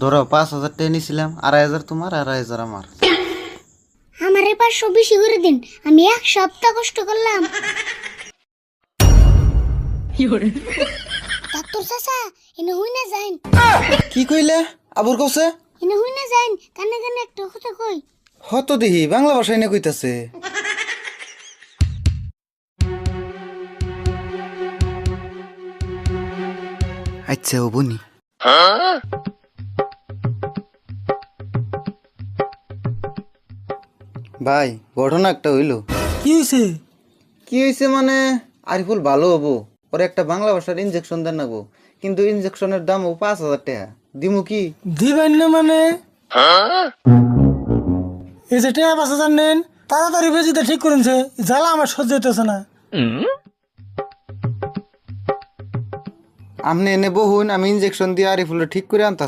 ধরো 5,000 টাকা নিয়েছিলাম, 2,500 তোমার, 2,500 আমার। আমারে 500 বেশি করে দিন, আমি এক সপ্তাহ কষ্ট করলাম। ডাক্তার চাচা, এনে হুই না যাইন, কি কইলে আবুর কছে? এনে হুই না যাইন, কানে কানে একটা কথা কই। হত দেখি বাংলা ভাষায় না কইতাছে। আচ্ছা ও বনি। ভাই ঘটনা একটা হইলো। কি হয়েছে? কি হয়েছে মানে, আরিফুল ভালো হবো, ওর একটা বাংলা ভাষার ইনজেকশন দেন নাগো, কিন্তু ইনজেকশনের দাম ও 5,000 টাকা। দিমু কি? দিবেন না মানে? এই যে টেয়া বাসা জানেন, তাড়াতাড়ি বেজিতে ঠিক করেছে, জ্বালা আমার সহ্য হইতেছে না। আপনি এনে বহুন, আমি ইনজেকশন দিয়ে আরিফুল ঠিক করে আনতাছি।